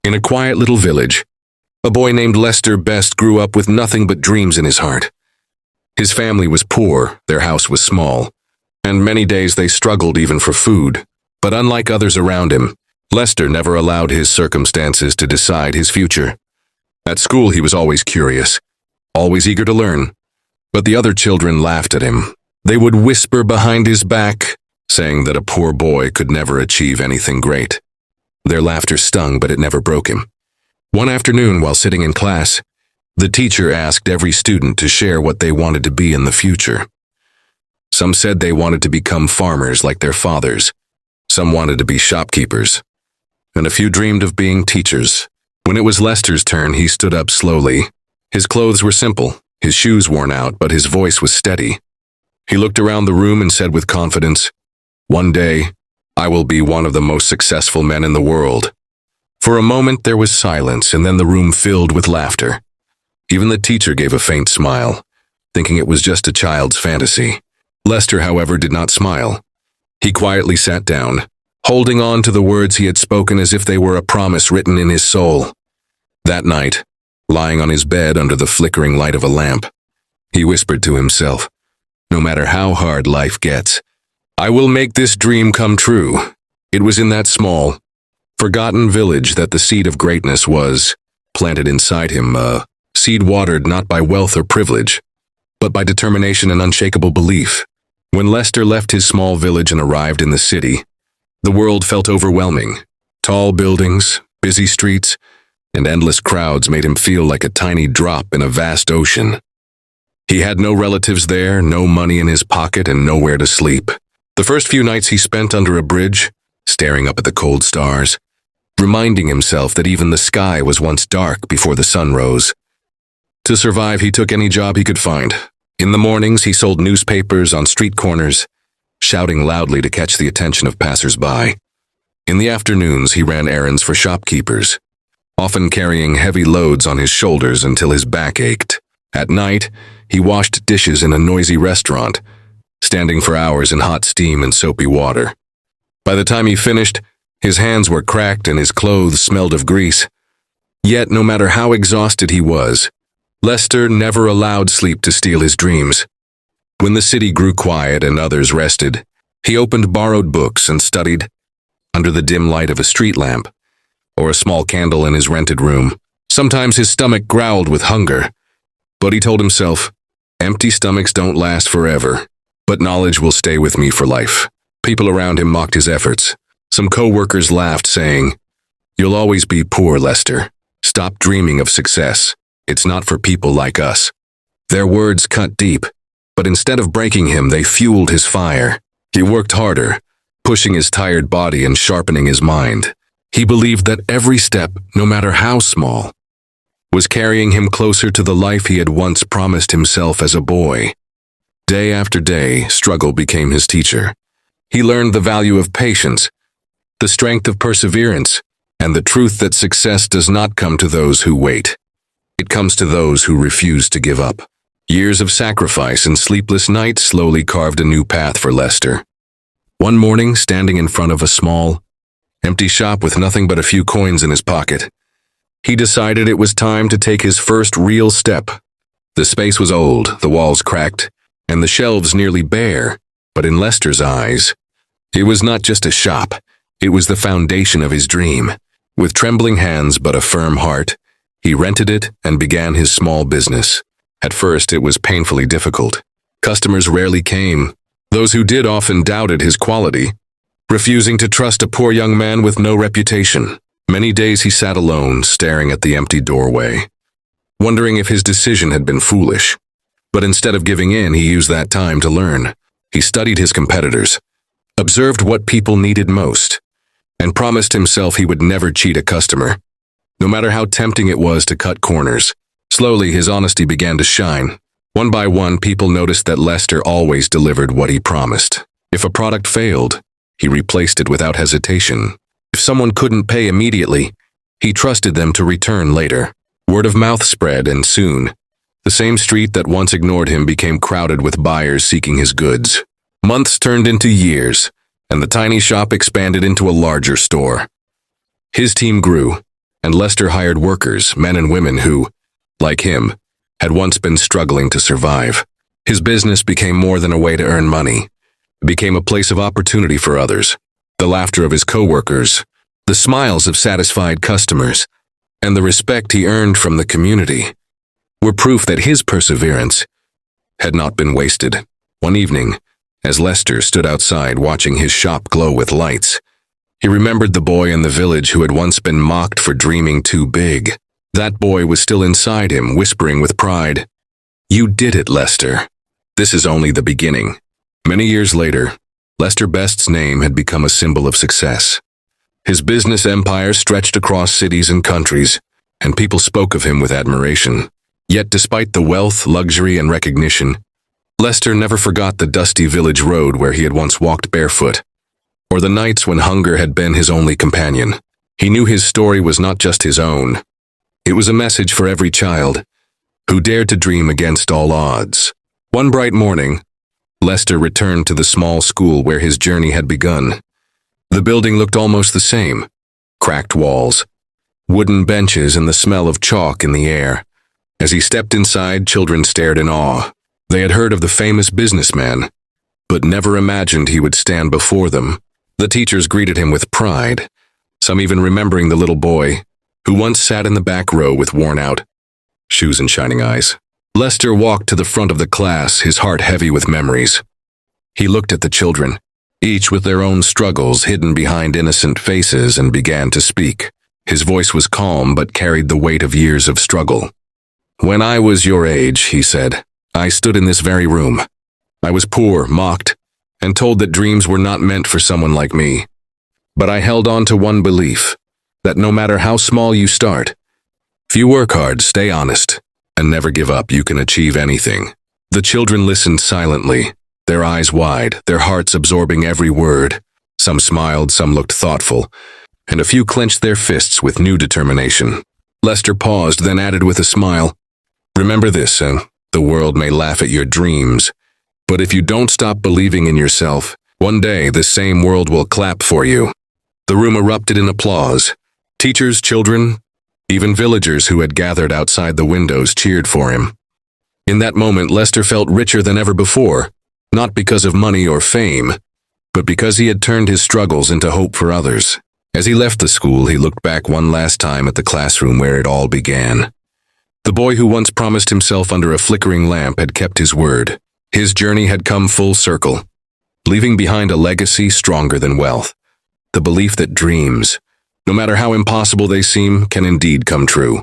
In a quiet little village, a boy named MrBeast grew up with nothing but dreams in his heart. His family was poor, their house was small, and many days they struggled even for food. But unlike others around him, Lester never allowed his circumstances to decide his future. At school he was always curious, always eager to learn, but the other children laughed at him. They would whisper behind his back, saying that a poor boy could never achieve anything great. Their laughter stung, but it never broke him. One afternoon, while sitting in class, the teacher asked every student to share what they wanted to be in the future. Some said they wanted to become farmers like their fathers. Some wanted to be shopkeepers. And a few dreamed of being teachers. When it was Lester's turn, he stood up slowly. His clothes were simple, his shoes worn out, but his voice was steady. He looked around the room and said with confidence, "One day, I will be one of the most successful men in the world." For a moment there was silence, and then the room filled with laughter. Even the teacher gave a faint smile, thinking it was just a child's fantasy. Lester, however, did not smile. He quietly sat down, holding on to the words he had spoken as if they were a promise written in his soul. That night, lying on his bed under the flickering light of a lamp, he whispered to himself, "No matter how hard life gets, I will make this dream come true." It was in that small, forgotten village that the seed of greatness was planted inside him, a seed watered not by wealth or privilege, but by determination and unshakable belief. When Lester left his small village and arrived in the city, the world felt overwhelming. Tall buildings, busy streets, and endless crowds made him feel like a tiny drop in a vast ocean. He had no relatives there, no money in his pocket, and nowhere to sleep. The first few nights he spent under a bridge, staring up at the cold stars, reminding himself that even the sky was once dark before the sun rose. To survive, he took any job he could find. In the mornings, he sold newspapers on street corners, shouting loudly to catch the attention of passers-by. In the afternoons, he ran errands for shopkeepers, often carrying heavy loads on his shoulders until his back ached. At night, he washed dishes in a noisy restaurant, standing for hours in hot steam and soapy water. By the time he finished, his hands were cracked and his clothes smelled of grease. Yet, no matter how exhausted he was, Lester never allowed sleep to steal his dreams. When the city grew quiet and others rested, he opened borrowed books and studied under the dim light of a street lamp or a small candle in his rented room. Sometimes his stomach growled with hunger, but he told himself, "Empty stomachs don't last forever, but knowledge will stay with me for life." People around him mocked his efforts. Some co-workers laughed, saying, "You'll always be poor, Lester. Stop dreaming of success. It's not for people like us." Their words cut deep, but instead of breaking him, they fueled his fire. He worked harder, pushing his tired body and sharpening his mind. He believed that every step, no matter how small, was carrying him closer to the life he had once promised himself as a boy. Day after day, struggle became his teacher. He learned the value of patience, the strength of perseverance, and the truth that success does not come to those who wait. It comes to those who refuse to give up. Years of sacrifice and sleepless nights slowly carved a new path for Lester. One morning, standing in front of a small, empty shop with nothing but a few coins in his pocket, he decided it was time to take his first real step. The space was old, the walls cracked, and the shelves nearly bare, but in Lester's eyes, it was not just a shop, it was the foundation of his dream. With trembling hands but a firm heart, he rented it and began his small business. At first, it was painfully difficult. Customers rarely came. Those who did often doubted his quality, refusing to trust a poor young man with no reputation. Many days he sat alone, staring at the empty doorway, wondering if his decision had been foolish. But instead of giving in, he used that time to learn. He studied his competitors, observed what people needed most, and promised himself he would never cheat a customer, no matter how tempting it was to cut corners. Slowly, his honesty began to shine. One by one, people noticed that Lester always delivered what he promised. If a product failed, he replaced it without hesitation. If someone couldn't pay immediately, he trusted them to return later. Word of mouth spread, and soon, the same street that once ignored him became crowded with buyers seeking his goods. Months turned into years, and the tiny shop expanded into a larger store. His team grew, and Lester hired workers, men and women who, like him, had once been struggling to survive. His business became more than a way to earn money. It became a place of opportunity for others. The laughter of his co-workers, the smiles of satisfied customers, and the respect he earned from the community were proof that his perseverance had not been wasted. One evening, as Lester stood outside watching his shop glow with lights, he remembered the boy in the village who had once been mocked for dreaming too big. That boy was still inside him, whispering with pride, "You did it, Lester. This is only the beginning." Many years later, Lester Best's name had become a symbol of success. His business empire stretched across cities and countries, and people spoke of him with admiration. Yet despite the wealth, luxury, and recognition, Lester never forgot the dusty village road where he had once walked barefoot, or the nights when hunger had been his only companion. He knew his story was not just his own. It was a message for every child who dared to dream against all odds. One bright morning, Lester returned to the small school where his journey had begun. The building looked almost the same: cracked walls, wooden benches, and the smell of chalk in the air. As he stepped inside, children stared in awe. They had heard of the famous businessman, but never imagined he would stand before them. The teachers greeted him with pride, some even remembering the little boy who once sat in the back row with worn-out shoes and shining eyes. Lester walked to the front of the class, his heart heavy with memories. He looked at the children, each with their own struggles hidden behind innocent faces, and began to speak. His voice was calm but carried the weight of years of struggle. "When I was your age," he said, "I stood in this very room. I was poor, mocked, and told that dreams were not meant for someone like me. But I held on to one belief, that no matter how small you start, if you work hard, stay honest, and never give up, you can achieve anything." The children listened silently, their eyes wide, their hearts absorbing every word. Some smiled, some looked thoughtful, and a few clenched their fists with new determination. Lester paused, then added with a smile, "Remember this, the world may laugh at your dreams, but if you don't stop believing in yourself, one day the same world will clap for you." The room erupted in applause. Teachers, children, even villagers who had gathered outside the windows cheered for him. In that moment, Lester felt richer than ever before, not because of money or fame, but because he had turned his struggles into hope for others. As he left the school, he looked back one last time at the classroom where it all began. The boy who once promised himself under a flickering lamp had kept his word. His journey had come full circle, leaving behind a legacy stronger than wealth. The belief that dreams, no matter how impossible they seem, can indeed come true.